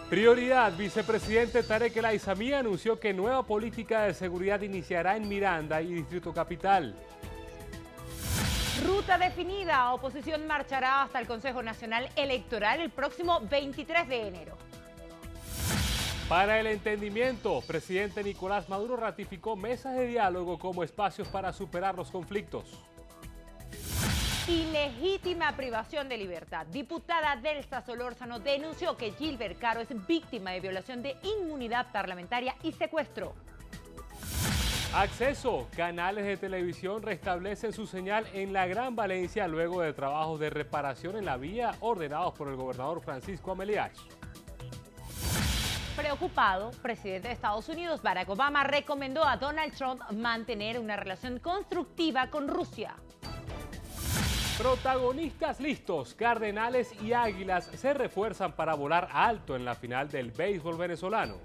Prioridad, vicepresidente Tarek El Aizami anunció que nueva política de seguridad iniciará en Miranda y Distrito Capital. Ruta definida, oposición marchará hasta el Consejo Nacional Electoral el próximo 23 de enero. Para el entendimiento, presidente Nicolás Maduro ratificó mesas de diálogo como espacios para superar los conflictos. Ilegítima privación de libertad. Diputada Delsa Solórzano denunció que Gilbert Caro es víctima de violación de inmunidad parlamentaria y secuestro. Acceso. Canales de televisión restablecen su señal en la Gran Valencia luego de trabajos de reparación en la vía ordenados por el gobernador Francisco Ameliach. Preocupado, presidente de Estados Unidos Barack Obama recomendó a Donald Trump mantener una relación constructiva con Rusia. Protagonistas listos, Cardenales y Águilas se refuerzan para volar alto en la final del béisbol venezolano.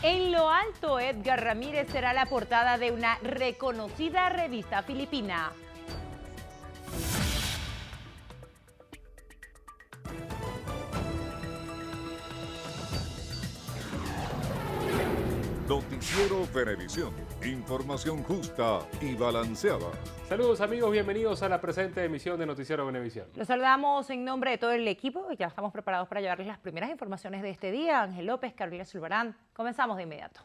En lo alto, Edgar Ramírez será la portada de una reconocida revista filipina. Noticiero Venevisión. Información justa y balanceada. Saludos amigos, bienvenidos a la presente emisión de Noticiero Venevisión. Los saludamos en nombre de todo el equipo y ya estamos preparados para llevarles las primeras informaciones de este día. Ángel López, Carolina Zulbarán. Comenzamos de inmediato.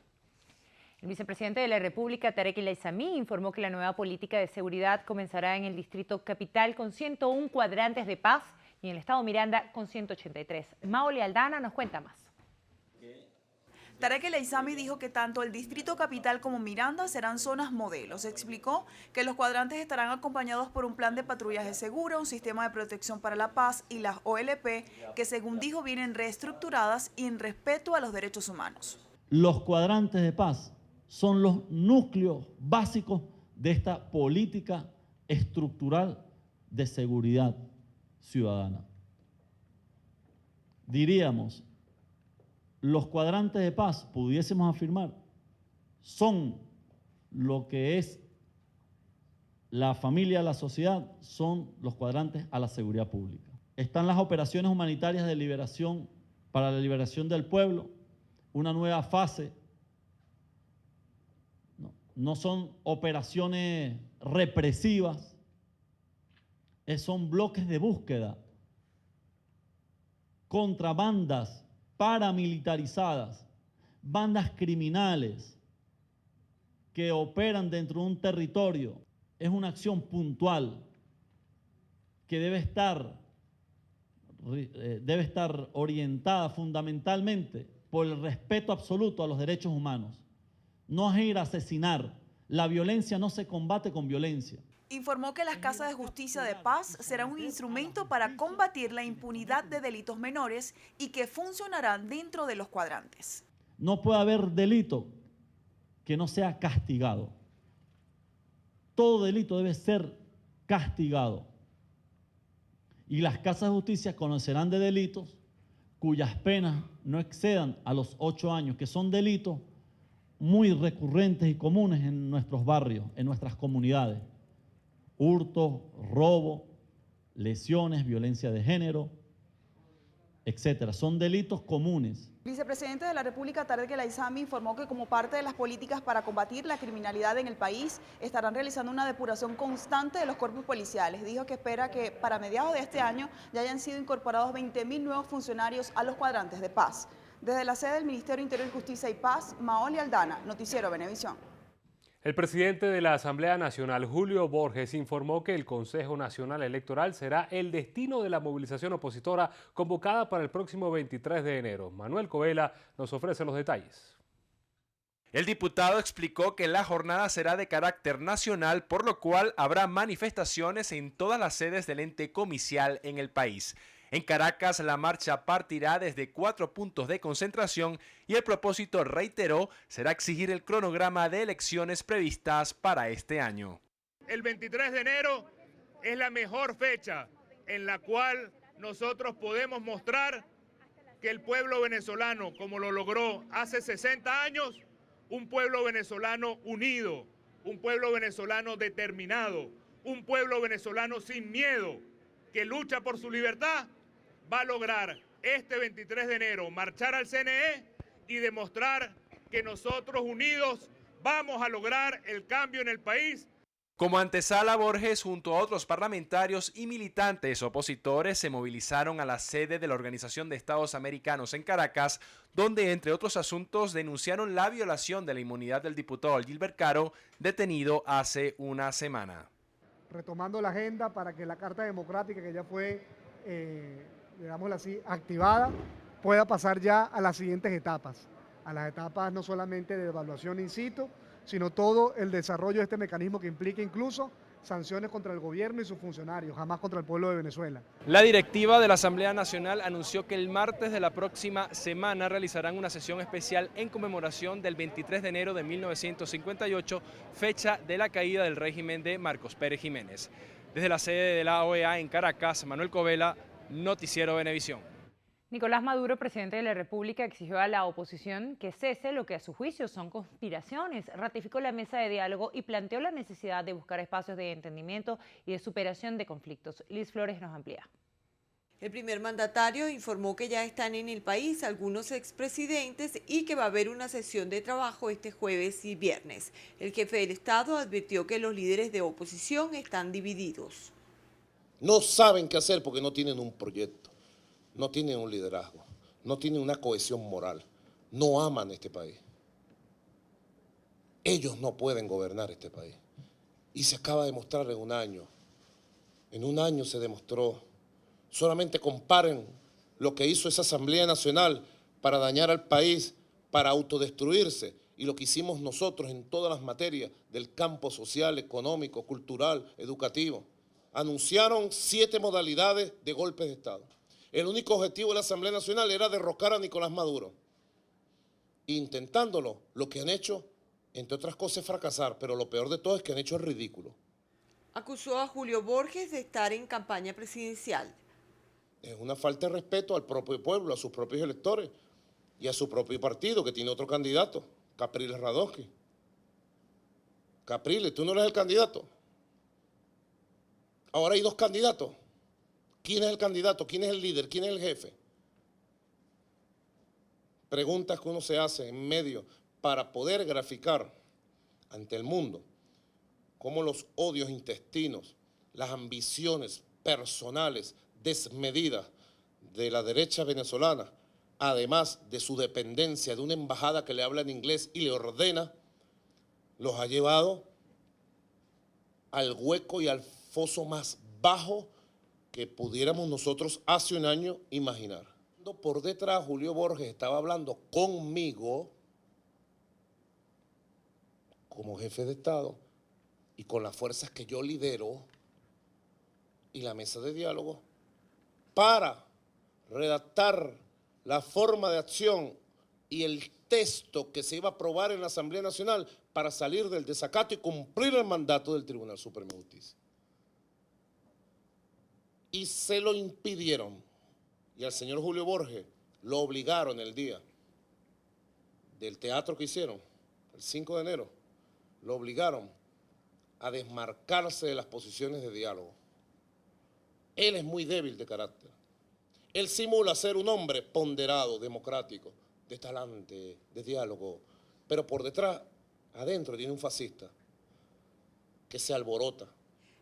El vicepresidente de la República, Tarek El Aizami, informó que la nueva política de seguridad comenzará en el Distrito Capital con 101 cuadrantes de paz y en el estado Miranda con 183. Maoli Aldana nos cuenta más. Tarek El Aizami dijo que tanto el Distrito Capital como Miranda serán zonas modelos. Explicó que los cuadrantes estarán acompañados por un plan de patrullaje seguro, un sistema de protección para la paz y las OLP, que según dijo vienen reestructuradas y en respeto a los derechos humanos. Los cuadrantes de paz son los núcleos básicos de esta política estructural de seguridad ciudadana. Diríamos, los cuadrantes de paz, pudiésemos afirmar, son lo que es la familia, la sociedad, son los cuadrantes a la seguridad pública. Están las operaciones humanitarias de liberación para la liberación del pueblo, una nueva fase. No son operaciones represivas, son bloques de búsqueda contra bandas paramilitarizadas, bandas criminales que operan dentro de un territorio. Es una acción puntual que debe estar orientada fundamentalmente por el respeto absoluto a los derechos humanos. No es ir a asesinar. La violencia no se combate con violencia. Informó que las casas de justicia de paz serán un instrumento para combatir la impunidad de delitos menores y que funcionarán dentro de los cuadrantes. No puede haber delito que no sea castigado. Todo delito debe ser castigado. Y las casas de justicia conocerán de delitos cuyas penas no excedan a los 8 años, que son delitos muy recurrentes y comunes en nuestros barrios, en nuestras comunidades. Hurto, robo, lesiones, violencia de género, etcétera. Son delitos comunes. El vicepresidente de la República, Tarek El Aizami, informó que como parte de las políticas para combatir la criminalidad en el país, estarán realizando una depuración constante de los cuerpos policiales. Dijo que espera que para mediados de este año ya hayan sido incorporados 20.000 nuevos funcionarios a los cuadrantes de paz. Desde la sede del Ministerio Interior, Justicia y Paz, Maoli Aldana, Noticiero Venevisión. El presidente de la Asamblea Nacional, Julio Borges, informó que el Consejo Nacional Electoral será el destino de la movilización opositora convocada para el próximo 23 de enero. Manuel Covela nos ofrece los detalles. El diputado explicó que la jornada será de carácter nacional, por lo cual habrá manifestaciones en todas las sedes del ente comicial en el país. En Caracas, la marcha partirá desde 4 puntos de concentración y el propósito, reiteró, será exigir el cronograma de elecciones previstas para este año. El 23 de enero es la mejor fecha en la cual nosotros podemos mostrar que el pueblo venezolano, como lo logró hace 60 años, un pueblo venezolano unido, un pueblo venezolano determinado, un pueblo venezolano sin miedo, que lucha por su libertad, va a lograr este 23 de enero, marchar al CNE y demostrar que nosotros unidos vamos a lograr el cambio en el país. Como antesala, Borges junto a otros parlamentarios y militantes opositores se movilizaron a la sede de la Organización de Estados Americanos en Caracas, donde entre otros asuntos denunciaron la violación de la inmunidad del diputado Gilbert Caro, detenido hace una semana. Retomando la agenda para que la Carta Democrática, que ya fue, digámoslo así, activada, pueda pasar ya a las siguientes etapas. A las etapas no solamente de evaluación in situ, sino todo el desarrollo de este mecanismo que implica incluso sanciones contra el gobierno y sus funcionarios, jamás contra el pueblo de Venezuela. La directiva de la Asamblea Nacional anunció que el martes de la próxima semana realizarán una sesión especial en conmemoración del 23 de enero de 1958, fecha de la caída del régimen de Marcos Pérez Jiménez. Desde la sede de la OEA en Caracas, Manuel Covela, Noticiero Venevisión. Nicolás Maduro, presidente de la República, exigió a la oposición que cese lo que a su juicio son conspiraciones, ratificó la mesa de diálogo y planteó la necesidad de buscar espacios de entendimiento y de superación de conflictos. Liz Flores nos amplía. El primer mandatario informó que ya están en el país algunos expresidentes y que va a haber una sesión de trabajo este jueves y viernes. El jefe del Estado advirtió que los líderes de oposición están divididos. No saben qué hacer porque no tienen un proyecto. No tienen un liderazgo, no tienen una cohesión moral, no aman este país. Ellos no pueden gobernar este país. Y se acaba de demostrar en un año. En un año se demostró. Solamente comparen lo que hizo esa Asamblea Nacional para dañar al país, para autodestruirse, y lo que hicimos nosotros en todas las materias del campo social, económico, cultural, educativo. Anunciaron 7 modalidades de golpes de Estado. El único objetivo de la Asamblea Nacional era derrocar a Nicolás Maduro. Intentándolo, lo que han hecho, entre otras cosas, es fracasar, pero lo peor de todo es que han hecho el ridículo. Acusó a Julio Borges de estar en campaña presidencial. Es una falta de respeto al propio pueblo, a sus propios electores y a su propio partido, que tiene otro candidato, Capriles Radonsky. Capriles, tú no eres el candidato. Ahora hay 2 candidatos. ¿Quién es el candidato? ¿Quién es el líder? ¿Quién es el jefe? Preguntas que uno se hace en medio para poder graficar ante el mundo cómo los odios intestinos, las ambiciones personales desmedidas de la derecha venezolana, además de su dependencia de una embajada que le habla en inglés y le ordena, los ha llevado al hueco y al foso más bajo que pudiéramos nosotros hace un año imaginar. Por detrás, Julio Borges estaba hablando conmigo como jefe de Estado y con las fuerzas que yo lidero y la mesa de diálogo para redactar la forma de acción y el texto que se iba a aprobar en la Asamblea Nacional para salir del desacato y cumplir el mandato del Tribunal Supremo de Justicia. Y se lo impidieron. Y al señor Julio Borges lo obligaron el día del teatro que hicieron, el 5 de enero, lo obligaron a desmarcarse de las posiciones de diálogo. Él es muy débil de carácter. Él simula ser un hombre ponderado, democrático, de talante, de diálogo, pero por detrás, adentro, tiene un fascista que se alborota.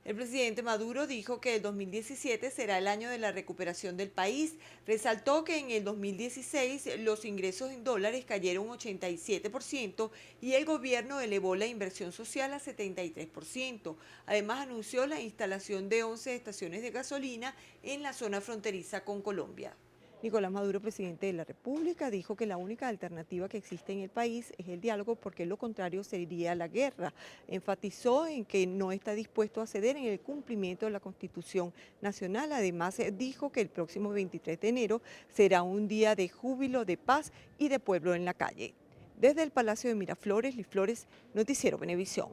El presidente Maduro dijo que el 2017 será el año de la recuperación del país. Resaltó que en el 2016 los ingresos en dólares cayeron 87% y el gobierno elevó la inversión social a 73%. Además anunció la instalación de 11 estaciones de gasolina en la zona fronteriza con Colombia. Nicolás Maduro, presidente de la República, dijo que la única alternativa que existe en el país es el diálogo porque lo contrario sería la guerra. Enfatizó en que no está dispuesto a ceder en el cumplimiento de la Constitución Nacional. Además, dijo que el próximo 23 de enero será un día de júbilo, de paz y de pueblo en la calle. Desde el Palacio de Miraflores, Liz Flores, Noticiero Venevisión.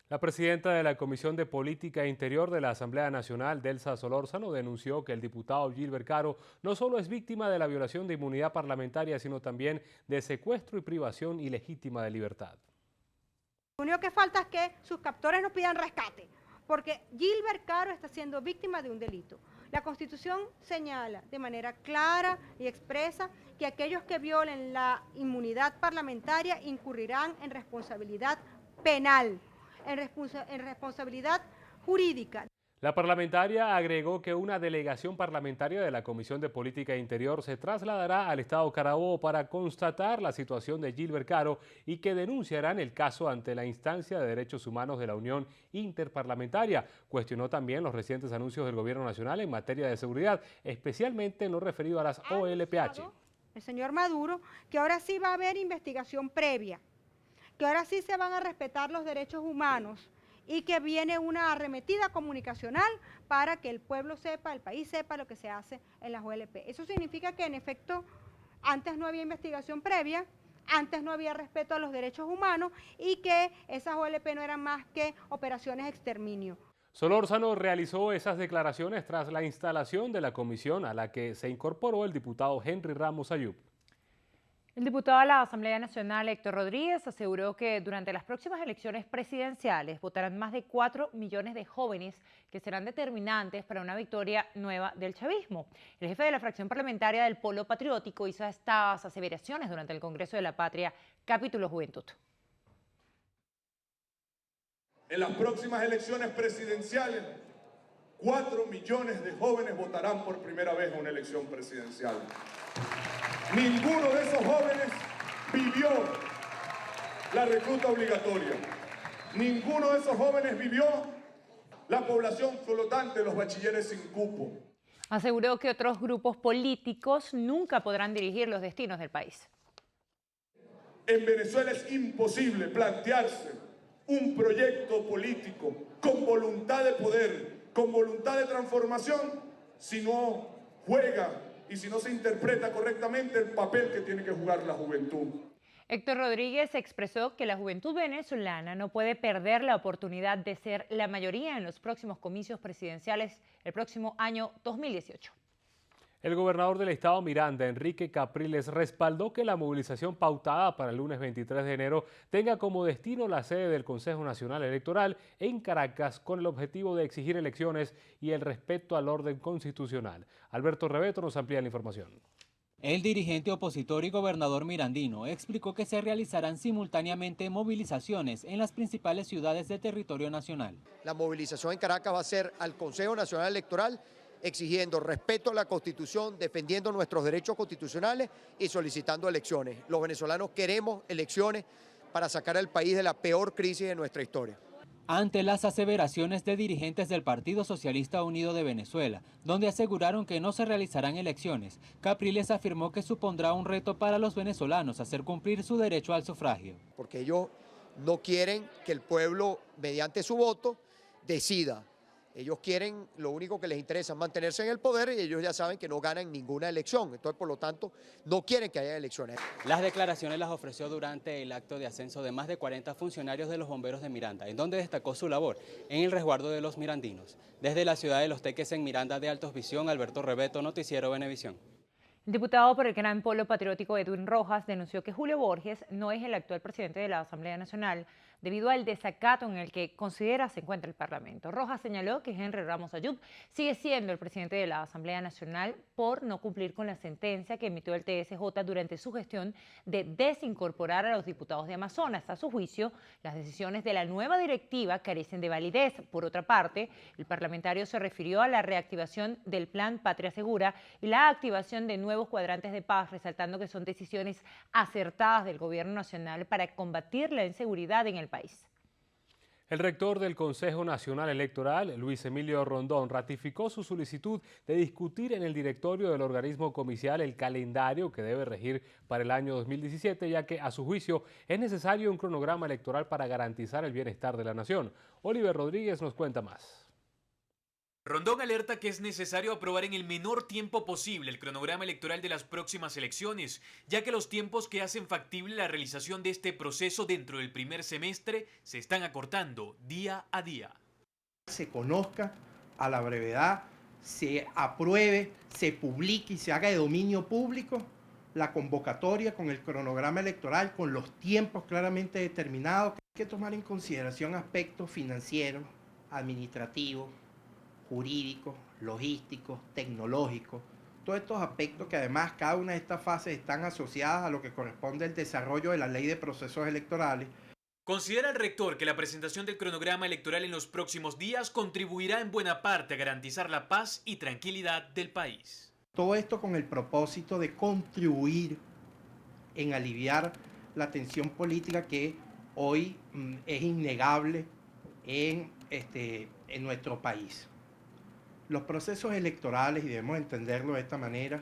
La presidenta de la Comisión de Política Interior de la Asamblea Nacional, Delsa Solórzano, denunció que el diputado Gilbert Caro no solo es víctima de la violación de inmunidad parlamentaria, sino también de secuestro y privación ilegítima de libertad. Lo único que falta es que sus captores nos pidan rescate, porque Gilbert Caro está siendo víctima de un delito. La Constitución señala de manera clara y expresa que aquellos que violen la inmunidad parlamentaria incurrirán en responsabilidad penal, en responsabilidad jurídica. La parlamentaria agregó que una delegación parlamentaria de la Comisión de Política Interior se trasladará al estado Carabobo para constatar la situación de Gilbert Caro y que denunciarán el caso ante la instancia de derechos humanos de la Unión Interparlamentaria. Cuestionó también los recientes anuncios del Gobierno Nacional en materia de seguridad, especialmente en lo referido a las OLPH. El señor Maduro, que ahora sí va a haber investigación previa, que ahora sí se van a respetar los derechos humanos, y que viene una arremetida comunicacional para que el pueblo sepa, el país sepa lo que se hace en las OLP. Eso significa que en efecto antes no había investigación previa, antes no había respeto a los derechos humanos y que esas OLP no eran más que operaciones de exterminio. Solórzano realizó esas declaraciones tras la instalación de la comisión a la que se incorporó el diputado Henry Ramos Ayub. El diputado de la Asamblea Nacional, Héctor Rodríguez, aseguró que durante las próximas elecciones presidenciales votarán más de 4 millones de jóvenes que serán determinantes para una victoria nueva del chavismo. El jefe de la fracción parlamentaria del Polo Patriótico hizo estas aseveraciones durante el Congreso de la Patria, Capítulo Juventud. En las próximas elecciones presidenciales, 4 millones de jóvenes votarán por primera vez en una elección presidencial. Ninguno de esos jóvenes vivió la recluta obligatoria. Ninguno de esos jóvenes vivió la población flotante de los bachilleres sin cupo. Aseguró que otros grupos políticos nunca podrán dirigir los destinos del país. En Venezuela es imposible plantearse un proyecto político con voluntad de poder, con voluntad de transformación, si no juega y si no se interpreta correctamente el papel que tiene que jugar la juventud. Héctor Rodríguez expresó que la juventud venezolana no puede perder la oportunidad de ser la mayoría en los próximos comicios presidenciales el próximo año 2018. El gobernador del estado Miranda, Enrique Capriles, respaldó que la movilización pautada para el lunes 23 de enero tenga como destino la sede del Consejo Nacional Electoral en Caracas con el objetivo de exigir elecciones y el respeto al orden constitucional. Alberto Rebeto nos amplía la información. El dirigente opositor y gobernador mirandino explicó que se realizarán simultáneamente movilizaciones en las principales ciudades de territorio nacional. La movilización en Caracas va a ser al Consejo Nacional Electoral exigiendo respeto a la Constitución, defendiendo nuestros derechos constitucionales y solicitando elecciones. Los venezolanos queremos elecciones para sacar al país de la peor crisis de nuestra historia. Ante las aseveraciones de dirigentes del Partido Socialista Unido de Venezuela, donde aseguraron que no se realizarán elecciones, Capriles afirmó que supondrá un reto para los venezolanos hacer cumplir su derecho al sufragio. Porque ellos no quieren que el pueblo, mediante su voto, decida. Ellos quieren, lo único que les interesa es mantenerse en el poder y ellos ya saben que no ganan ninguna elección. Entonces, por lo tanto, no quieren que haya elecciones. Las declaraciones las ofreció durante el acto de ascenso de más de 40 funcionarios de los bomberos de Miranda, en donde destacó su labor en el resguardo de los mirandinos. Desde la ciudad de Los Teques en Miranda de Altos Visión, Alberto Rebeto, Noticiero Venevisión. El diputado por el Gran Polo Patriótico Edwin Rojas denunció que Julio Borges no es el actual presidente de la Asamblea Nacional debido al desacato en el que considera se encuentra el Parlamento. Rojas señaló que Henry Ramos Ayub sigue siendo el presidente de la Asamblea Nacional por no cumplir con la sentencia que emitió el TSJ durante su gestión de desincorporar a los diputados de Amazonas. A su juicio, las decisiones de la nueva directiva carecen de validez. Por otra parte, el parlamentario se refirió a la reactivación del Plan Patria Segura y la activación de nuevos cuadrantes de paz, resaltando que son decisiones acertadas del Gobierno Nacional para combatir la inseguridad en el país. El rector del Consejo Nacional Electoral, Luis Emilio Rondón, ratificó su solicitud de discutir en el directorio del organismo comicial el calendario que debe regir para el año 2017, ya que a su juicio es necesario un cronograma electoral para garantizar el bienestar de la nación. Oliver Rodríguez nos cuenta más. Rondón alerta que es necesario aprobar en el menor tiempo posible el cronograma electoral de las próximas elecciones, ya que los tiempos que hacen factible la realización de este proceso dentro del primer semestre se están acortando día a día. Se conozca a la brevedad, se apruebe, se publique y se haga de dominio público la convocatoria con el cronograma electoral, con los tiempos claramente determinados. Hay que tomar en consideración aspectos financieros, administrativos, jurídicos, logísticos, tecnológicos, todos estos aspectos que además cada una de estas fases están asociadas a lo que corresponde al desarrollo de la ley de procesos electorales. Considera el rector que la presentación del cronograma electoral en los próximos días contribuirá en buena parte a garantizar la paz y tranquilidad del país. Todo esto con el propósito de contribuir en aliviar la tensión política que hoy es innegable en nuestro país. Los procesos electorales, y debemos entenderlo de esta manera,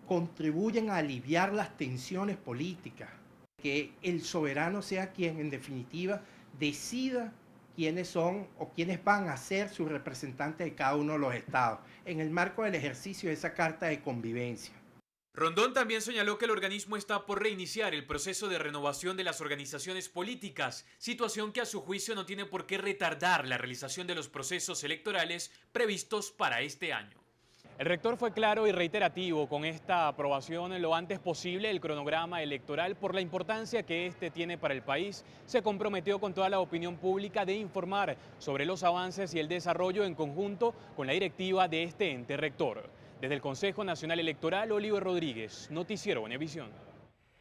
contribuyen a aliviar las tensiones políticas, que el soberano sea quien en definitiva decida quiénes son o quiénes van a ser sus representantes de cada uno de los estados, en el marco del ejercicio de esa carta de convivencia. Rondón también señaló que el organismo está por reiniciar el proceso de renovación de las organizaciones políticas, situación que a su juicio no tiene por qué retardar la realización de los procesos electorales previstos para este año. El rector fue claro y reiterativo con esta aprobación lo antes posible del cronograma electoral por la importancia que este tiene para el país. Se comprometió con toda la opinión pública de informar sobre los avances y el desarrollo en conjunto con la directiva de este ente rector. Desde el Consejo Nacional Electoral, Oliver Rodríguez, Noticiero Venevisión.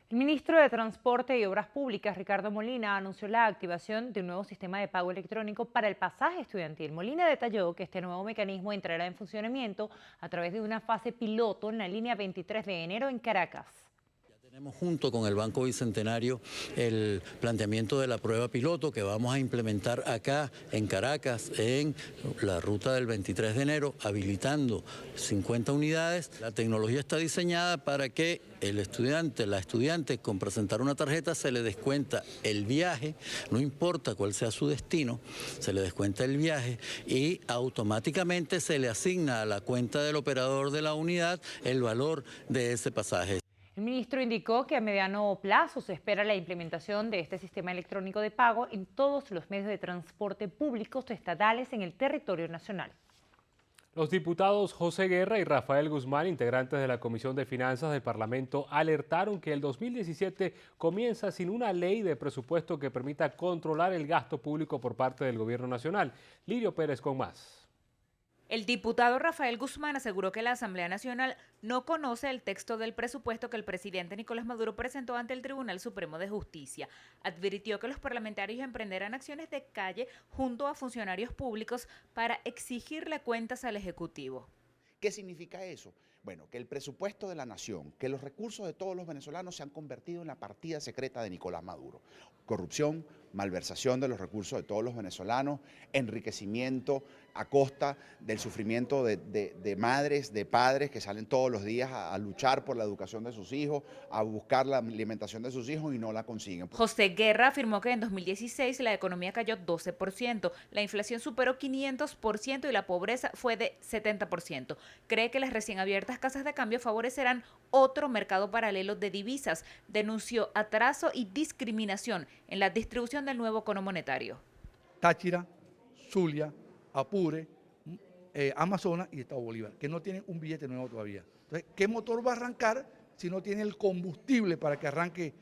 El ministro de Transporte y Obras Públicas, Ricardo Molina, anunció la activación de un nuevo sistema de pago electrónico para el pasaje estudiantil. Molina detalló que este nuevo mecanismo entrará en funcionamiento a través de una fase piloto en la línea 23 de enero en Caracas. Tenemos junto con el Banco Bicentenario el planteamiento de la prueba piloto que vamos a implementar acá en Caracas en la ruta del 23 de enero, habilitando 50 unidades. La tecnología está diseñada para que el estudiante, la estudiante, con presentar una tarjeta se le descuenta el viaje, no importa cuál sea su destino, se le descuenta el viaje y automáticamente se le asigna a la cuenta del operador de la unidad el valor de ese pasaje. El ministro indicó que a mediano plazo se espera la implementación de este sistema electrónico de pago en todos los medios de transporte públicos estatales en el territorio nacional. Los diputados José Guerra y Rafael Guzmán, integrantes de la Comisión de Finanzas del Parlamento, alertaron que el 2017 comienza sin una ley de presupuesto que permita controlar el gasto público por parte del Gobierno Nacional. Lirio Pérez con más. El diputado Rafael Guzmán aseguró que la Asamblea Nacional no conoce el texto del presupuesto que el presidente Nicolás Maduro presentó ante el Tribunal Supremo de Justicia. Advirtió que los parlamentarios emprenderán acciones de calle junto a funcionarios públicos para exigirle cuentas al Ejecutivo. ¿Qué significa eso? Bueno, que el presupuesto de la nación, que los recursos de todos los venezolanos se han convertido en la partida secreta de Nicolás Maduro. Corrupción, malversación de los recursos de todos los venezolanos, enriquecimiento a costa del sufrimiento de madres, de padres que salen todos los días a luchar por la educación de sus hijos, a buscar la alimentación de sus hijos y no la consiguen. José Guerra afirmó que en 2016 la economía cayó 12%, la inflación superó 500% y la pobreza fue de 70%. Cree que las recién abiertas casas de cambio favorecerán otro mercado paralelo de divisas. Denunció atraso y discriminación en la distribución del nuevo cono monetario. Táchira, Zulia, Apure, Amazonas y Estado Bolívar, que no tienen un billete nuevo todavía. Entonces, ¿qué motor va a arrancar si no tiene el combustible para que arranque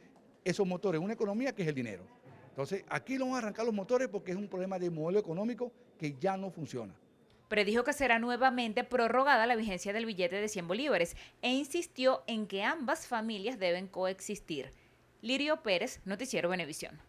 esos motores? Una economía que es el dinero. Entonces, aquí lo van a arrancar los motores porque es un problema de modelo económico que ya no funciona. Predijo que será nuevamente prorrogada la vigencia del billete de 100 bolívares e insistió en que ambas familias deben coexistir. Lirio Pérez, Noticiero Venevisión.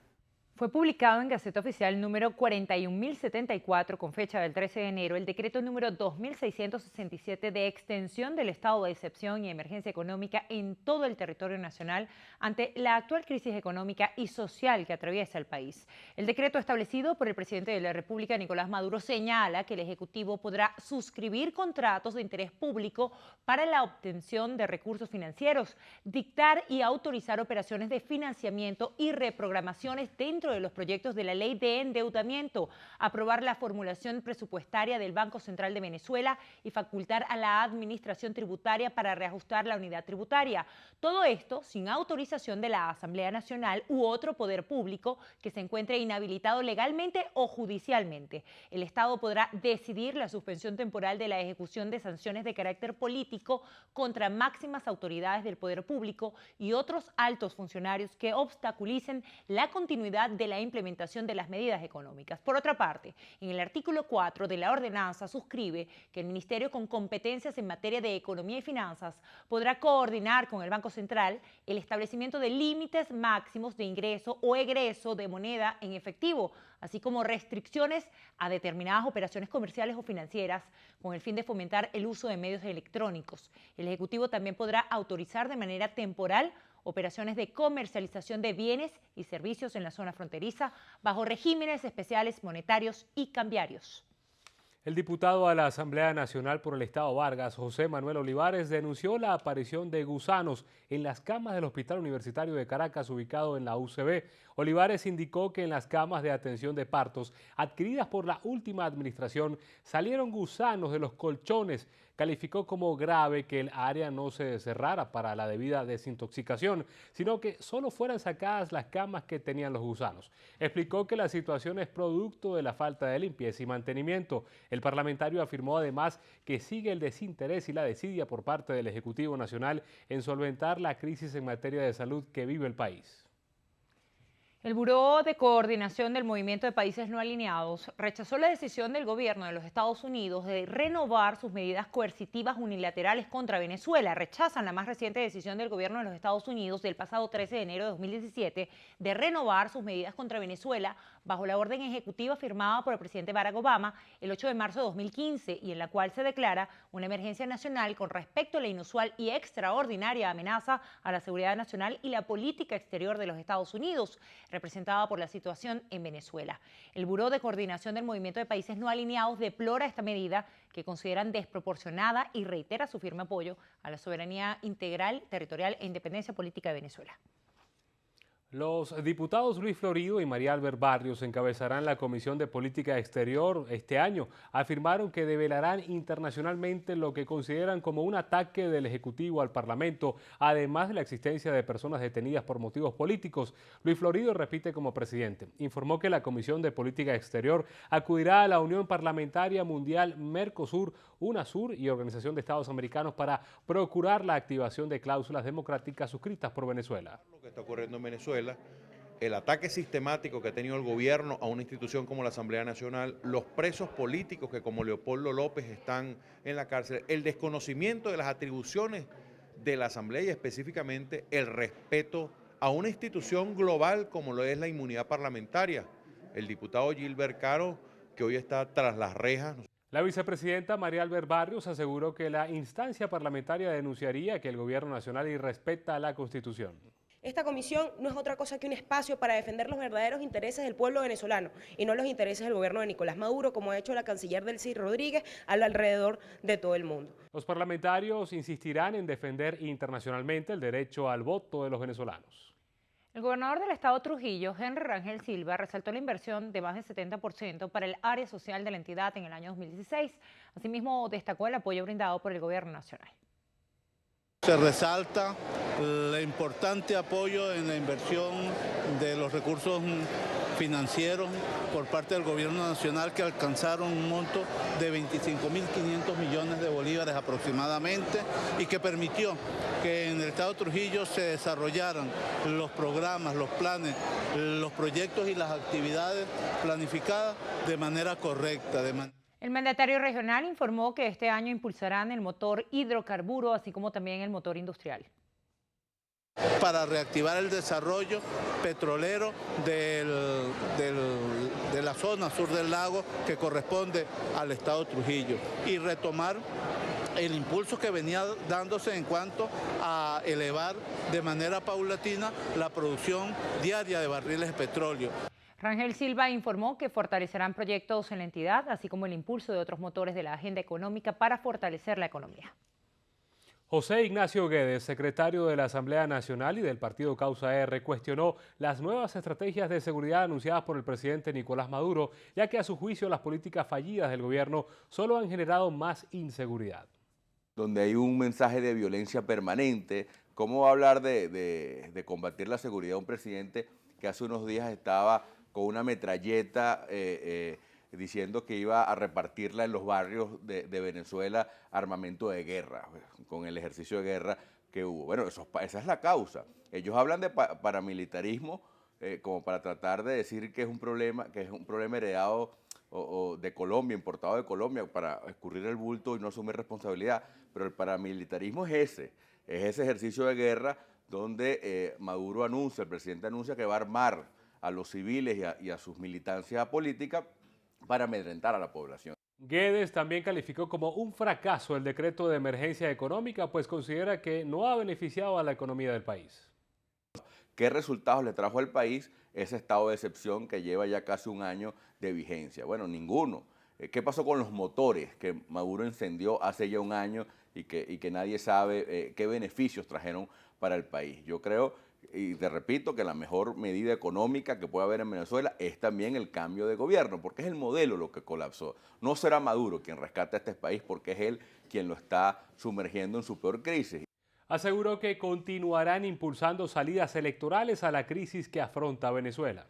Fue publicado en Gaceta Oficial número 41.074 con fecha del 13 de enero el decreto número 2667 de extensión del estado de excepción y emergencia económica en todo el territorio nacional ante la actual crisis económica y social que atraviesa el país. El decreto establecido por el presidente de la República, Nicolás Maduro, señala que el Ejecutivo podrá suscribir contratos de interés público para la obtención de recursos financieros, dictar y autorizar operaciones de financiamiento y reprogramaciones dentro de los proyectos de la Ley de Endeudamiento, aprobar la formulación presupuestaria del Banco Central de Venezuela y facultar a la Administración Tributaria para reajustar la unidad tributaria. Todo esto sin autorización de la Asamblea Nacional u otro poder público que se encuentre inhabilitado legalmente o judicialmente. El Estado podrá decidir la suspensión temporal de la ejecución de sanciones de carácter político contra máximas autoridades del poder público y otros altos funcionarios que obstaculicen la continuidad de la implementación de las medidas económicas. Por otra parte, en el artículo 4 de la ordenanza suscribe que el Ministerio con competencias en materia de economía y finanzas podrá coordinar con el Banco Central el establecimiento de límites máximos de ingreso o egreso de moneda en efectivo, así como restricciones a determinadas operaciones comerciales o financieras con el fin de fomentar el uso de medios electrónicos. El Ejecutivo también podrá autorizar de manera temporal operaciones de comercialización de bienes y servicios en la zona fronteriza bajo regímenes especiales monetarios y cambiarios. El diputado a la Asamblea Nacional por el Estado Vargas, José Manuel Olivares, denunció la aparición de gusanos en las camas del Hospital Universitario de Caracas, ubicado en la UCB. Olivares indicó que en las camas de atención de partos adquiridas por la última administración salieron gusanos de los colchones. Calificó como grave que el área no se cerrara para la debida desintoxicación, sino que solo fueran sacadas las camas que tenían los gusanos. Explicó que la situación es producto de la falta de limpieza y mantenimiento. El parlamentario afirmó además que sigue el desinterés y la desidia por parte del Ejecutivo Nacional en solventar la crisis en materia de salud que vive el país. El Buró de Coordinación del Movimiento de Países No Alineados rechazó la decisión del gobierno de los Estados Unidos de renovar sus medidas coercitivas unilaterales contra Venezuela. Rechazan la más reciente decisión del gobierno de los Estados Unidos del pasado 13 de enero de 2017 de renovar sus medidas contra Venezuela bajo la orden ejecutiva firmada por el presidente Barack Obama el 8 de marzo de 2015 y en la cual se declara una emergencia nacional con respecto a la inusual y extraordinaria amenaza a la seguridad nacional y la política exterior de los Estados Unidos, representada por la situación en Venezuela. El Buró de Coordinación del Movimiento de Países No Alineados deplora esta medida que consideran desproporcionada y reitera su firme apoyo a la soberanía integral, territorial e independencia política de Venezuela. Los diputados Luis Florido y María Albert Barrios encabezarán la Comisión de Política Exterior este año. Afirmaron que develarán internacionalmente lo que consideran como un ataque del Ejecutivo al Parlamento, además de la existencia de personas detenidas por motivos políticos. Luis Florido repite como presidente. Informó que la Comisión de Política Exterior acudirá a la Unión Parlamentaria Mundial Mercosur, UNASUR y Organización de Estados Americanos para procurar la activación de cláusulas democráticas suscritas por Venezuela. Lo que está ocurriendo en Venezuela, el ataque sistemático que ha tenido el gobierno a una institución como la Asamblea Nacional, los presos políticos que como Leopoldo López están en la cárcel, el desconocimiento de las atribuciones de la Asamblea y específicamente el respeto a una institución global como lo es la inmunidad parlamentaria. El diputado Gilbert Caro, que hoy está tras las rejas. La vicepresidenta María Albert Barrios aseguró que la instancia parlamentaria denunciaría que el gobierno nacional irrespeta la Constitución. Esta comisión no es otra cosa que un espacio para defender los verdaderos intereses del pueblo venezolano y no los intereses del gobierno de Nicolás Maduro, como ha hecho la canciller Delcy Rodríguez alrededor de todo el mundo. Los parlamentarios insistirán en defender internacionalmente el derecho al voto de los venezolanos. El gobernador del estado Trujillo, Henry Rangel Silva, resaltó la inversión de más del 70% para el área social de la entidad en el año 2016. Asimismo, destacó el apoyo brindado por el gobierno nacional. Se resalta el importante apoyo en la inversión de los recursos financieros por parte del gobierno nacional, que alcanzaron un monto de 25.500 millones de bolívares aproximadamente y que permitió que en el estado de Trujillo se desarrollaran los programas, los planes, los proyectos y las actividades planificadas de manera correcta. El mandatario regional informó que este año impulsarán el motor hidrocarburo, así como también el motor industrial. Para reactivar el desarrollo petrolero de la zona sur del lago que corresponde al estado de Trujillo y retomar el impulso que venía dándose en cuanto a elevar de manera paulatina la producción diaria de barriles de petróleo. Rangel Silva informó que fortalecerán proyectos en la entidad, así como el impulso de otros motores de la agenda económica para fortalecer la economía. José Ignacio Guedes, secretario de la Asamblea Nacional y del partido Causa R, cuestionó las nuevas estrategias de seguridad anunciadas por el presidente Nicolás Maduro, ya que a su juicio las políticas fallidas del gobierno solo han generado más inseguridad. Donde hay un mensaje de violencia permanente, ¿cómo va a hablar de combatir la seguridad de un presidente que hace unos días estaba con una metralleta diciendo que iba a repartirla en los barrios de Venezuela armamento de guerra, con el ejercicio de guerra que hubo? Bueno, esa es la causa. Ellos hablan de paramilitarismo como para tratar de decir que es un problema heredado o de Colombia, importado de Colombia, para escurrir el bulto y no asumir responsabilidad. Pero el paramilitarismo es ese ejercicio de guerra donde Maduro anuncia, el presidente anuncia que va a armar a los civiles y a sus militancias políticas para amedrentar a la población. Guedes también calificó como un fracaso el decreto de emergencia económica, pues considera que no ha beneficiado a la economía del país. ¿Qué resultados le trajo al país ese estado de excepción que lleva ya casi un año de vigencia? Bueno, ninguno. ¿Qué pasó con los motores que Maduro encendió hace ya un año y que nadie sabe qué beneficios trajeron para el país? Yo creo, y te repito, que la mejor medida económica que puede haber en Venezuela es también el cambio de gobierno, porque es el modelo lo que colapsó. No será Maduro quien rescate a este país, porque es él quien lo está sumergiendo en su peor crisis. Aseguró que continuarán impulsando salidas electorales a la crisis que afronta Venezuela.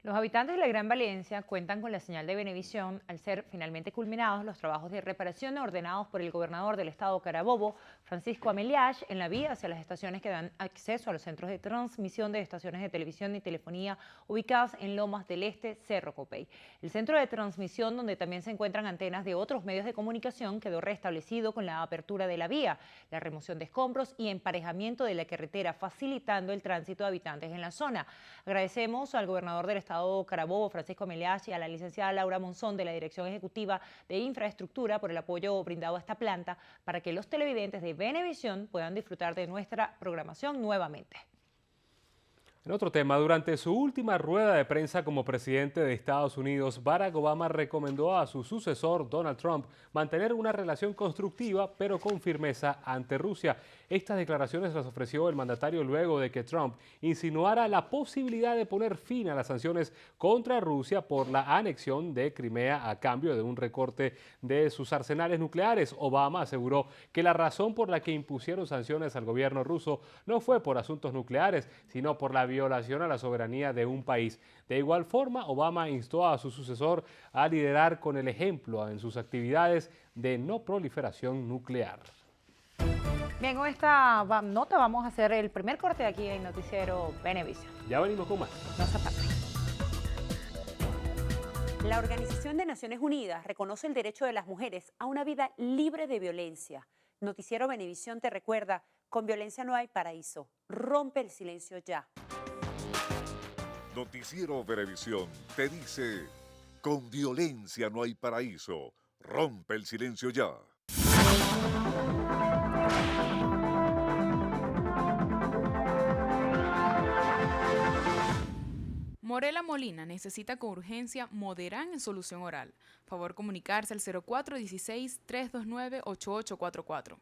Los habitantes de la Gran Valencia cuentan con la señal de Venevisión al ser finalmente culminados los trabajos de reparación ordenados por el gobernador del estado Carabobo, Francisco Ameliach, en la vía hacia las estaciones que dan acceso a los centros de transmisión de estaciones de televisión y telefonía ubicadas en Lomas del Este, Cerro Copey. El centro de transmisión, donde también se encuentran antenas de otros medios de comunicación, quedó restablecido con la apertura de la vía, la remoción de escombros y emparejamiento de la carretera, facilitando el tránsito de habitantes en la zona. Agradecemos al gobernador del estado Carabobo, Francisco Ameliach, y a la licenciada Laura Monzón de la Dirección Ejecutiva de Infraestructura por el apoyo brindado a esta planta para que los televidentes de Venevisión puedan disfrutar de nuestra programación nuevamente. En otro tema, durante su última rueda de prensa como presidente de Estados Unidos, Barack Obama recomendó a su sucesor, Donald Trump, mantener una relación constructiva, pero con firmeza ante Rusia. Estas declaraciones las ofreció el mandatario luego de que Trump insinuara la posibilidad de poner fin a las sanciones contra Rusia por la anexión de Crimea a cambio de un recorte de sus arsenales nucleares. Obama aseguró que la razón por la que impusieron sanciones al gobierno ruso no fue por asuntos nucleares, sino por la violación a la soberanía de un país. De igual forma, Obama instó a su sucesor a liderar con el ejemplo en sus actividades de no proliferación nuclear. Bien, con esta nota vamos a hacer el primer corte aquí en Noticiero Venevisión. Ya venimos con más. No se aparten. La Organización de Naciones Unidas reconoce el derecho de las mujeres a una vida libre de violencia. Noticiero Venevisión te recuerda, con violencia no hay paraíso. Rompe el silencio ya. Noticiero Venevisión te dice, con violencia no hay paraíso. Rompe el silencio ya. Morela Molina necesita con urgencia Moderan en solución oral. Favor comunicarse al 0416-329-8844.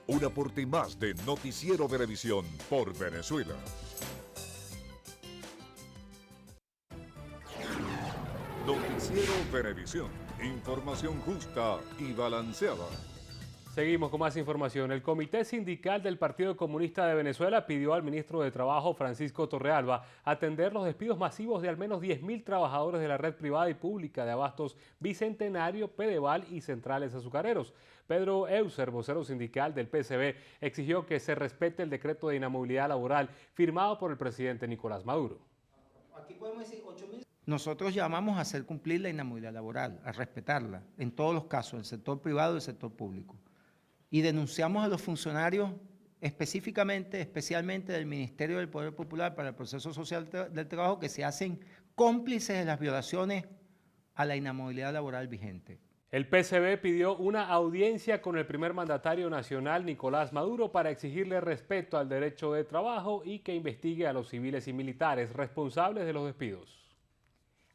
Un aporte más de Noticiero Venevisión por Venezuela. Noticiero Venevisión. Información justa y balanceada. Seguimos con más información. El Comité Sindical del Partido Comunista de Venezuela pidió al ministro de Trabajo, Francisco Torrealba, atender los despidos masivos de al menos 10.000 trabajadores de la red privada y pública de abastos Bicentenario, Pedeval y Centrales Azucareros. Pedro Euser, vocero sindical del PCB, exigió que se respete el decreto de inamovilidad laboral firmado por el presidente Nicolás Maduro. Aquí podemos decir 8.000. Nosotros llamamos a hacer cumplir la inamovilidad laboral, a respetarla, en todos los casos, el sector privado y el sector público. Y denunciamos a los funcionarios especialmente del Ministerio del Poder Popular para el Proceso Social del Trabajo, que se hacen cómplices de las violaciones a la inamovilidad laboral vigente. El PCB pidió una audiencia con el primer mandatario nacional, Nicolás Maduro, para exigirle respeto al derecho de trabajo y que investigue a los civiles y militares responsables de los despidos.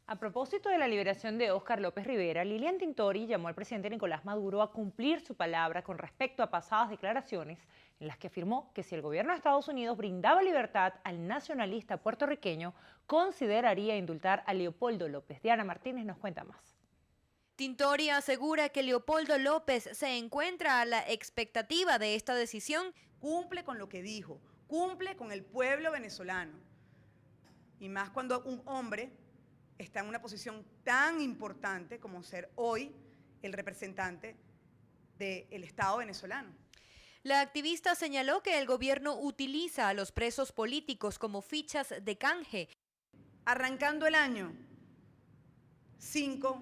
A propósito de la liberación de Óscar López Rivera, Lilian Tintori llamó al presidente Nicolás Maduro a cumplir su palabra con respecto a pasadas declaraciones en las que afirmó que si el gobierno de Estados Unidos brindaba libertad al nacionalista puertorriqueño, consideraría indultar a Leopoldo López. Diana Martínez nos cuenta más. Tintori asegura que Leopoldo López se encuentra a la expectativa de esta decisión. Cumple con lo que dijo, cumple con el pueblo venezolano. Y más cuando un hombre está en una posición tan importante como ser hoy el representante del Estado venezolano. La activista señaló que el gobierno utiliza a los presos políticos como fichas de canje. Arrancando el año, 5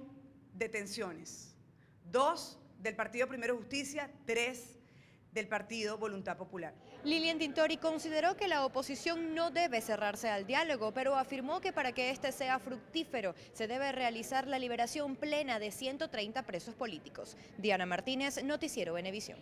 detenciones, 2 del Partido Primero Justicia, 3 del Partido Voluntad Popular. Lilian Tintori consideró que la oposición no debe cerrarse al diálogo, pero afirmó que para que este sea fructífero se debe realizar la liberación plena de 130 presos políticos. Diana Martínez, Noticiero Venevisión.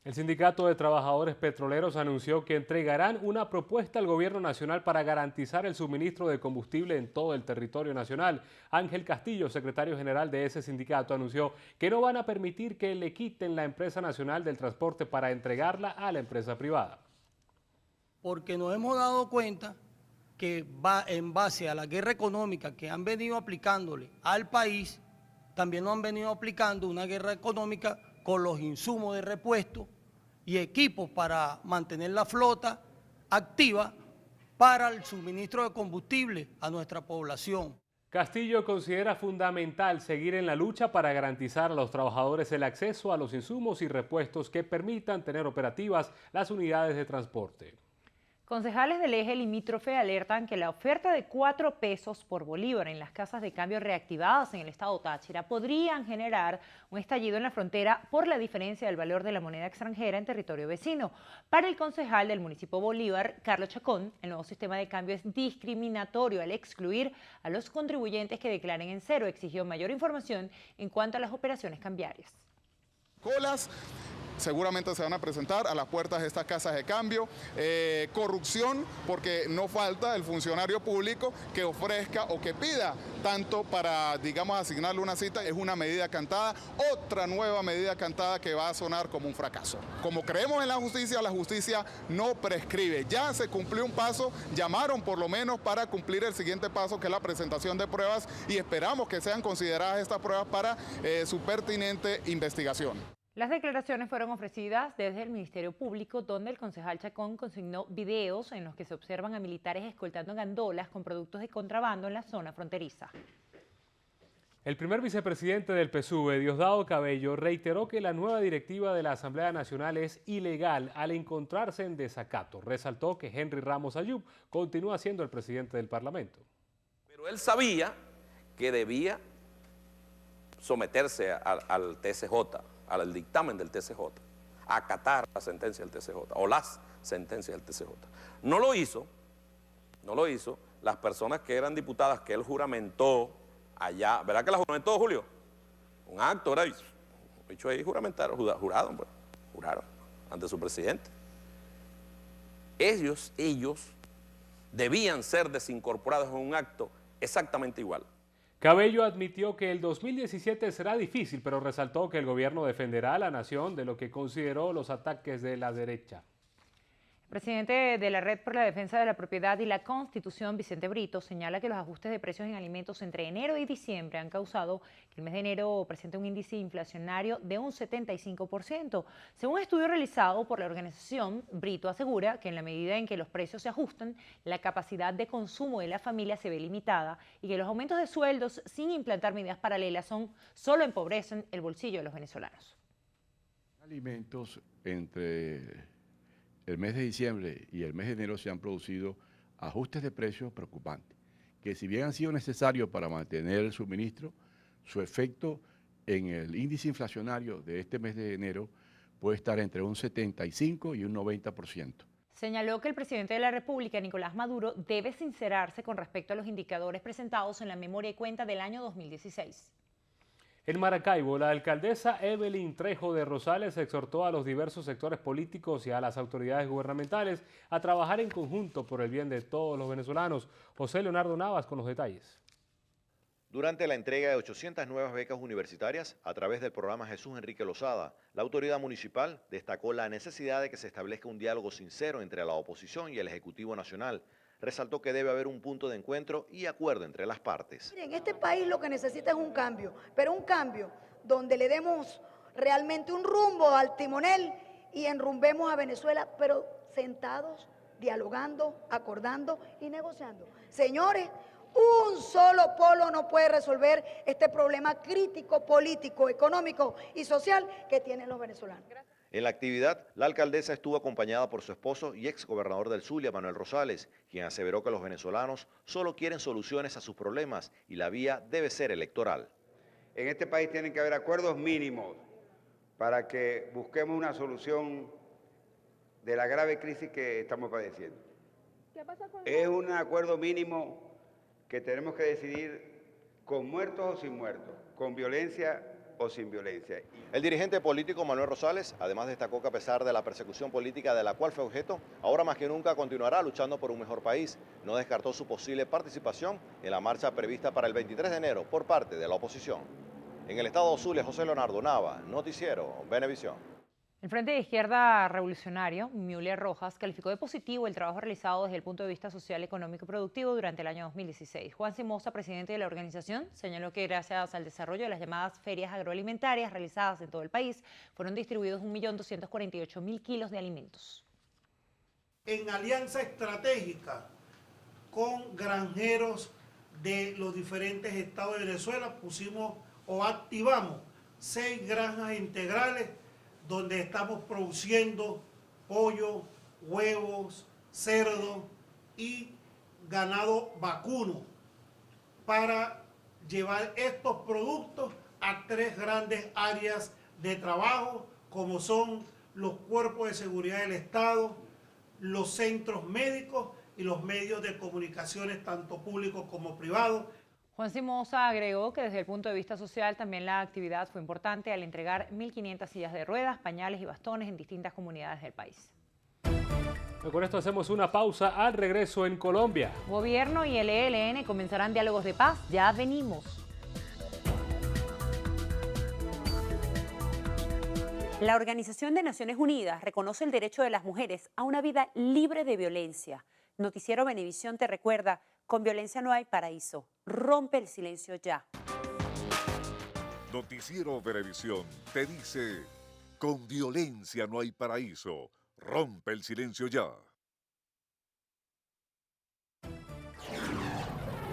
El Sindicato de Trabajadores Petroleros anunció que entregarán una propuesta al Gobierno Nacional para garantizar el suministro de combustible en todo el territorio nacional. Ángel Castillo, secretario general de ese sindicato, anunció que no van a permitir que le quiten la empresa nacional del transporte para entregarla a la empresa privada. Porque nos hemos dado cuenta que en base a la guerra económica que han venido aplicándole al país, también nos han venido aplicando una guerra económica con los insumos de repuesto y equipos para mantener la flota activa para el suministro de combustible a nuestra población. Castillo considera fundamental seguir en la lucha para garantizar a los trabajadores el acceso a los insumos y repuestos que permitan tener operativas las unidades de transporte. Concejales del eje limítrofe alertan que la oferta de 4 pesos por bolívar en las casas de cambio reactivadas en el estado Táchira podrían generar un estallido en la frontera por la diferencia del valor de la moneda extranjera en territorio vecino. Para el concejal del municipio Bolívar, Carlos Chacón, el nuevo sistema de cambio es discriminatorio al excluir a los contribuyentes que declaren en cero. Exigió mayor información en cuanto a las operaciones cambiarias. Colas seguramente se van a presentar a las puertas de estas casas de cambio, corrupción, porque no falta el funcionario público que ofrezca o que pida tanto para, digamos, asignarle una cita. Es una medida cantada, otra nueva medida cantada que va a sonar como un fracaso. Como creemos en la justicia no prescribe. Ya se cumplió un paso, llamaron por lo menos para cumplir el siguiente paso, que es la presentación de pruebas, y esperamos que sean consideradas estas pruebas para su pertinente investigación. Las declaraciones fueron ofrecidas desde el Ministerio Público, donde el concejal Chacón consignó videos en los que se observan a militares escoltando gandolas con productos de contrabando en la zona fronteriza. El primer vicepresidente del PSUV, Diosdado Cabello, reiteró que la nueva directiva de la Asamblea Nacional es ilegal al encontrarse en desacato. Resaltó que Henry Ramos Ayub continúa siendo el presidente del Parlamento. Pero él sabía que debía someterse al TSJ, al dictamen del TSJ, acatar la sentencia del TSJ o las sentencias del TSJ. No lo hizo, las personas que eran diputadas que él juramentó allá, ¿verdad que las juramentó, Julio? Un acto, ¿verdad? Dicho ahí, juramentaron, juraron ante su presidente. Ellos debían ser desincorporados en un acto exactamente igual. Cabello admitió que el 2017 será difícil, pero resaltó que el gobierno defenderá a la nación de lo que consideró los ataques de la derecha. El presidente de la Red por la Defensa de la Propiedad y la Constitución, Vicente Brito, señala que los ajustes de precios en alimentos entre enero y diciembre han causado que el mes de enero presente un índice inflacionario de un 75%. Según un estudio realizado por la organización, Brito asegura que en la medida en que los precios se ajustan, la capacidad de consumo de la familia se ve limitada y que los aumentos de sueldos sin implantar medidas paralelas solo empobrecen el bolsillo de los venezolanos. Alimentos entre el mes de diciembre y el mes de enero se han producido ajustes de precios preocupantes, que si bien han sido necesarios para mantener el suministro, su efecto en el índice inflacionario de este mes de enero puede estar entre un 75 y un 90%. Señaló que el presidente de la República, Nicolás Maduro, debe sincerarse con respecto a los indicadores presentados en la memoria y cuenta del año 2016. En Maracaibo, la alcaldesa Evelyn Trejo de Rosales exhortó a los diversos sectores políticos y a las autoridades gubernamentales a trabajar en conjunto por el bien de todos los venezolanos. José Leonardo Navas con los detalles. Durante la entrega de 800 nuevas becas universitarias a través del programa Jesús Enrique Lozada, la autoridad municipal destacó la necesidad de que se establezca un diálogo sincero entre la oposición y el Ejecutivo Nacional. Resaltó que debe haber un punto de encuentro y acuerdo entre las partes. En este país lo que necesita es un cambio, pero un cambio donde le demos realmente un rumbo al timonel y enrumbemos a Venezuela, pero sentados, dialogando, acordando y negociando. Señores, un solo polo no puede resolver este problema crítico, político, económico y social que tienen los venezolanos. En la actividad, la alcaldesa estuvo acompañada por su esposo y exgobernador del Zulia, Manuel Rosales, quien aseveró que los venezolanos solo quieren soluciones a sus problemas y la vía debe ser electoral. En este país tienen que haber acuerdos mínimos para que busquemos una solución de la grave crisis que estamos padeciendo. Es un acuerdo mínimo que tenemos que decidir con muertos o sin muertos, con violencia o sin violencia. El dirigente político Manuel Rosales además destacó que a pesar de la persecución política de la cual fue objeto, ahora más que nunca continuará luchando por un mejor país. No descartó su posible participación en la marcha prevista para el 23 de enero por parte de la oposición. En el estado Zulia, José Leonardo Nava, Noticiero Venevisión. El Frente de Izquierda Revolucionario, Müller Rojas, calificó de positivo el trabajo realizado desde el punto de vista social, económico y productivo durante el año 2016. Juan Simosa, presidente de la organización, señaló que gracias al desarrollo de las llamadas ferias agroalimentarias realizadas en todo el país, fueron distribuidos 1.248.000 kilos de alimentos. En alianza estratégica con granjeros de los diferentes estados de Venezuela, pusimos o activamos 6 granjas integrales donde estamos produciendo pollo, huevos, cerdo y ganado vacuno para llevar estos productos a 3 grandes áreas de trabajo, como son los cuerpos de seguridad del Estado, los centros médicos y los medios de comunicaciones, tanto públicos como privados. Juan Simosa agregó que desde el punto de vista social también la actividad fue importante al entregar 1.500 sillas de ruedas, pañales y bastones en distintas comunidades del país. Con esto hacemos una pausa. Al regreso en Colombia. Gobierno y el ELN comenzarán diálogos de paz. Ya venimos. La Organización de Naciones Unidas reconoce el derecho de las mujeres a una vida libre de violencia. Noticiero Venevisión te recuerda: con violencia no hay paraíso. Rompe el silencio ya. Noticiero Venevisión te dice: con violencia no hay paraíso. Rompe el silencio ya.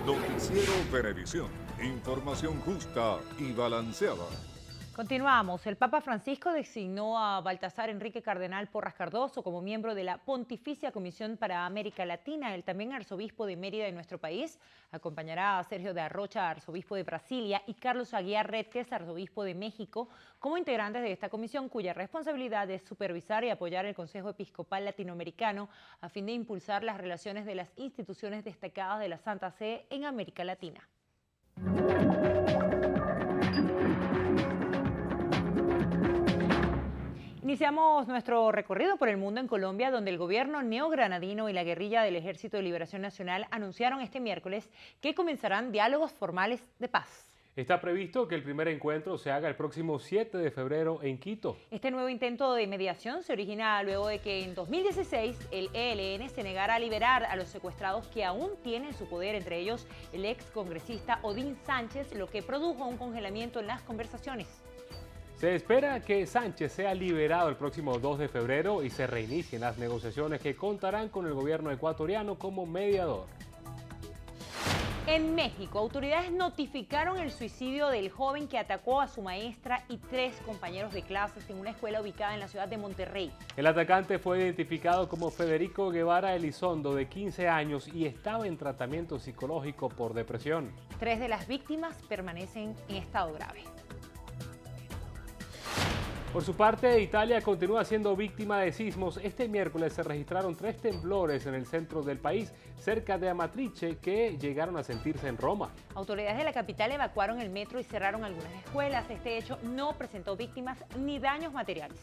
Noticiero Venevisión. Información justa y balanceada. Continuamos. El Papa Francisco designó a Baltasar Enrique Cardenal Porras Cardoso como miembro de la Pontificia Comisión para América Latina. El también arzobispo de Mérida, en nuestro país, acompañará a Sergio de Arrocha, arzobispo de Brasilia, y Carlos Aguiar Redquez, arzobispo de México, como integrantes de esta comisión, cuya responsabilidad es supervisar y apoyar el Consejo Episcopal Latinoamericano a fin de impulsar las relaciones de las instituciones destacadas de la Santa Sede en América Latina. Iniciamos nuestro recorrido por el mundo en Colombia, donde el gobierno neogranadino y la guerrilla del Ejército de Liberación Nacional anunciaron este miércoles que comenzarán diálogos formales de paz. Está previsto que el primer encuentro se haga el próximo 7 de febrero en Quito. Este nuevo intento de mediación se origina luego de que en 2016 el ELN se negara a liberar a los secuestrados que aún tienen en su poder, entre ellos el ex congresista Odín Sánchez, lo que produjo un congelamiento en las conversaciones. Se espera que Sánchez sea liberado el próximo 2 de febrero y se reinicien las negociaciones que contarán con el gobierno ecuatoriano como mediador. En México, autoridades notificaron el suicidio del joven que atacó a su maestra y 3 compañeros de clases en una escuela ubicada en la ciudad de Monterrey. El atacante fue identificado como Federico Guevara Elizondo, de 15 años, y estaba en tratamiento psicológico por depresión. 3 de las víctimas permanecen en estado grave. Por su parte, Italia continúa siendo víctima de sismos. Este miércoles se registraron 3 temblores en el centro del país, cerca de Amatrice, que llegaron a sentirse en Roma. Autoridades de la capital evacuaron el metro y cerraron algunas escuelas. Este hecho no presentó víctimas ni daños materiales.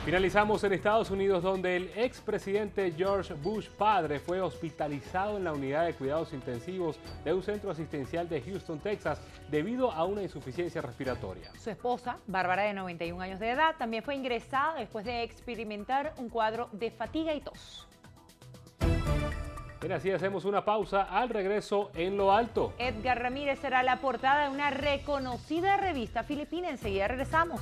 Finalizamos en Estados Unidos, donde el expresidente George Bush padre fue hospitalizado en la unidad de cuidados intensivos de un centro asistencial de Houston, Texas, debido a una insuficiencia respiratoria. Su esposa, Bárbara, de 91 años de edad, también fue ingresada después de experimentar un cuadro de fatiga y tos. Bien, así hacemos una pausa. Al regreso, en lo alto. Edgar Ramírez será la portada de una reconocida revista filipina. Enseguida regresamos.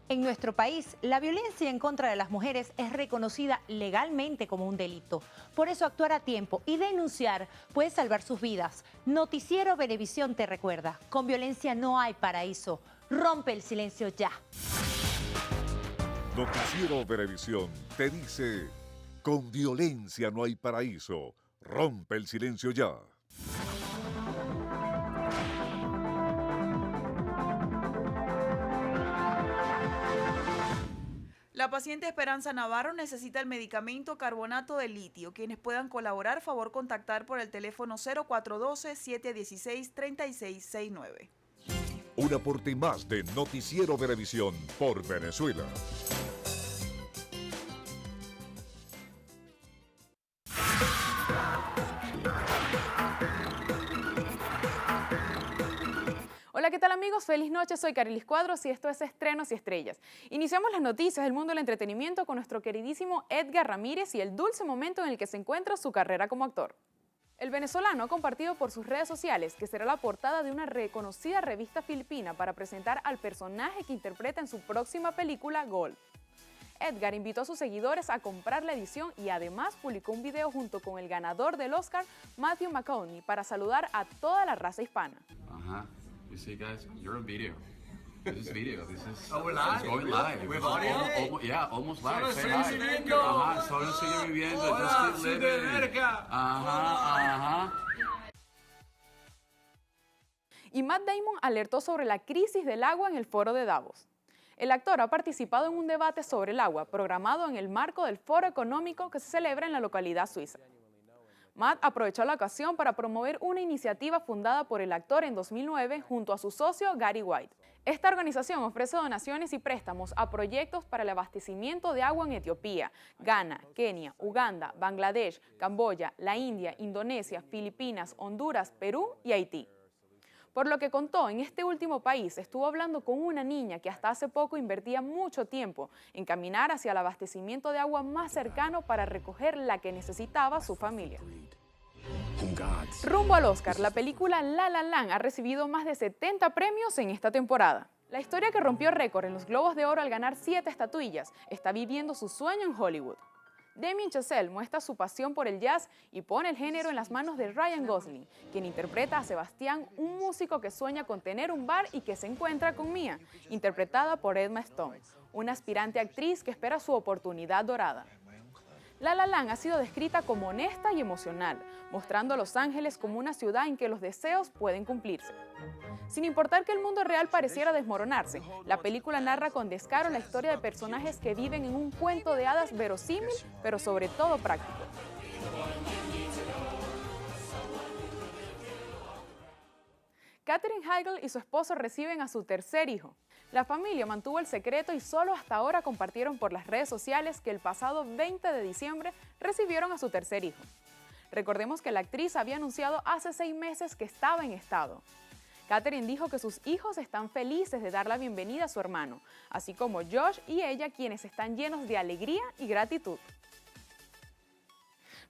En nuestro país, la violencia en contra de las mujeres es reconocida legalmente como un delito. Por eso actuar a tiempo y denunciar puede salvar sus vidas. Noticiero Venevisión te recuerda, con violencia no hay paraíso. Rompe el silencio ya. Noticiero Venevisión te dice, con violencia no hay paraíso. Rompe el silencio ya. La paciente Esperanza Navarro necesita el medicamento carbonato de litio. Quienes puedan colaborar, favor contactar por el teléfono 0412-716-3669. Un aporte más de Noticiero Venevisión por Venezuela. Hola, ¿qué tal amigos? Feliz noche, soy Carilis Cuadros y esto es Estrenos y Estrellas. Iniciamos las noticias del mundo del entretenimiento con nuestro queridísimo Edgar Ramírez y el dulce momento en el que se encuentra su carrera como actor. El venezolano ha compartido por sus redes sociales que será la portada de una reconocida revista filipina para presentar al personaje que interpreta en su próxima película Gold. Edgar invitó a sus seguidores a comprar la edición y además publicó un video junto con el ganador del Oscar, Matthew McConaughey, para saludar a toda la raza hispana. You see, guys, you're on video. This is video. This is we're live. It's going live. We're audio. Yeah, almost live. Say Solo hi. viviendo. Solo sigue viviendo. Hola, Just keep living. Y Matt Damon alertó sobre la crisis del agua en el foro de Davos. El actor ha participado en un debate sobre el agua programado en el marco del Foro Económico que se celebra en la localidad suiza. Matt aprovechó la ocasión para promover una iniciativa fundada por el actor en 2009 junto a su socio Gary White. Esta organización ofrece donaciones y préstamos a proyectos para el abastecimiento de agua en Etiopía, Ghana, Kenia, Uganda, Bangladesh, Camboya, la India, Indonesia, Filipinas, Honduras, Perú y Haití. Por lo que contó, en este último país estuvo hablando con una niña que hasta hace poco invertía mucho tiempo en caminar hacia el abastecimiento de agua más cercano para recoger la que necesitaba su familia. Rumbo al Oscar, la película La La Land ha recibido más de 70 premios en esta temporada. La historia que rompió récord en los Globos de Oro al ganar 7 estatuillas está viviendo su sueño en Hollywood. Damien Chazelle muestra su pasión por el jazz y pone el género en las manos de Ryan Gosling, quien interpreta a Sebastián, un músico que sueña con tener un bar y que se encuentra con Mia, interpretada por Emma Stone, una aspirante actriz que espera su oportunidad dorada. La La Land ha sido descrita como honesta y emocional, mostrando a Los Ángeles como una ciudad en que los deseos pueden cumplirse. Sin importar que el mundo real pareciera desmoronarse, la película narra con descaro la historia de personajes que viven en un cuento de hadas verosímil, pero sobre todo práctico. Katherine Heigl y su esposo reciben a su tercer hijo. La familia mantuvo el secreto y solo hasta ahora compartieron por las redes sociales que el pasado 20 de diciembre recibieron a su tercer hijo. Recordemos que la actriz había anunciado hace 6 meses que estaba en estado. Katherine dijo que sus hijos están felices de dar la bienvenida a su hermano, así como Josh y ella, quienes están llenos de alegría y gratitud.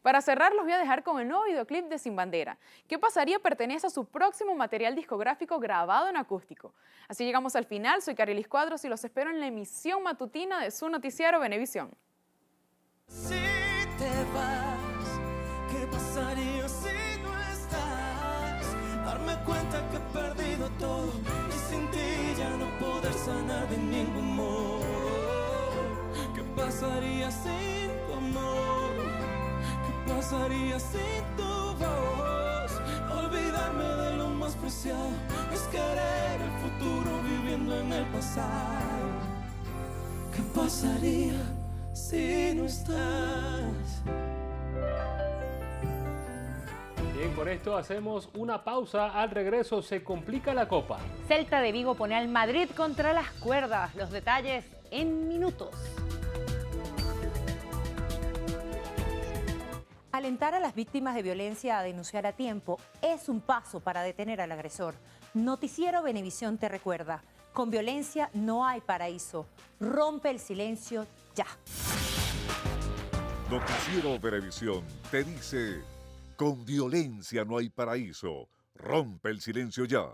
Para cerrar, los voy a dejar con el nuevo videoclip de Sin Bandera. ¿Qué pasaría? Pertenece a su próximo material discográfico grabado en acústico. Así llegamos al final. Soy Carilis Cuadros y los espero en la emisión matutina de su noticiero Venevisión. Si te vas, ¿qué pasaría si no estás? Darme cuenta que he perdido todo y sin ti ya no poder sanar de ningún modo. ¿Qué pasaría sin tu amor? ¿Qué pasaría sin tu voz? Olvidarme de lo más preciado es querer el futuro viviendo en el pasado. ¿Qué pasaría si no estás? Bien, con esto hacemos una pausa. Al regreso se complica la Copa. Celta de Vigo pone al Madrid contra las cuerdas. Los detalles en minutos. Alentar a las víctimas de violencia a denunciar a tiempo es un paso para detener al agresor. Noticiero Venevisión te recuerda, con violencia no hay paraíso. Rompe el silencio ya. Noticiero Venevisión te dice, con violencia no hay paraíso. Rompe el silencio ya.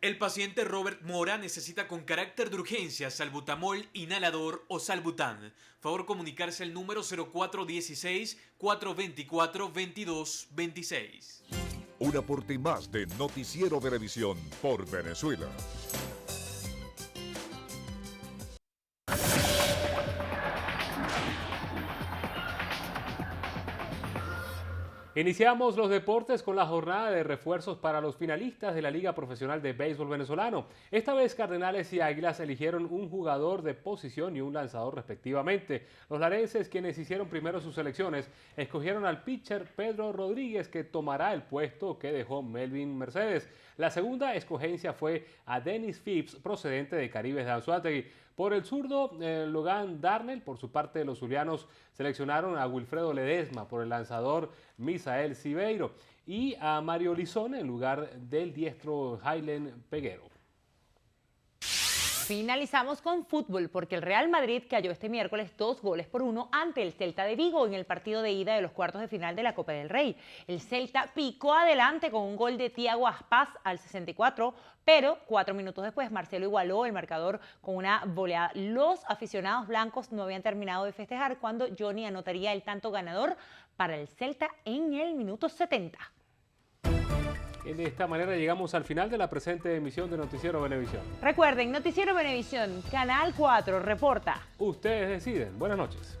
El paciente Robert Mora necesita con carácter de urgencia salbutamol inhalador o Salbutan. Favor comunicarse al número 0416-424-2226. Un aporte más de Noticiero Venevisión por Venezuela. Iniciamos los deportes con la jornada de refuerzos para los finalistas de la Liga Profesional de Béisbol Venezolano. Esta vez Cardenales y Águilas eligieron un jugador de posición y un lanzador respectivamente. Los larenses, quienes hicieron primero sus selecciones, escogieron al pitcher Pedro Rodríguez, que tomará el puesto que dejó Melvin Mercedes. La segunda escogencia fue a Dennis Phipps, procedente de Caribes de Anzoátegui. Por el zurdo, Logan Darnell. Por su parte, los zulianos seleccionaron a Wilfredo Ledesma, por el lanzador Misael Siveiro, y a Mario Lizón en lugar del diestro Jailen Peguero. Finalizamos con fútbol porque el Real Madrid cayó este miércoles 2-1 ante el Celta de Vigo en el partido de ida de los cuartos de final de la Copa del Rey. El Celta picó adelante con un gol de Thiago Aspas al 64, pero 4 minutos después Marcelo igualó el marcador con una voleada. Los aficionados blancos no habían terminado de festejar cuando Johnny anotaría el tanto ganador para el Celta en el minuto 70. De esta manera llegamos al final de la presente emisión de Noticiero Venevisión. Recuerden, Noticiero Venevisión, Canal 4, reporta. Ustedes deciden. Buenas noches.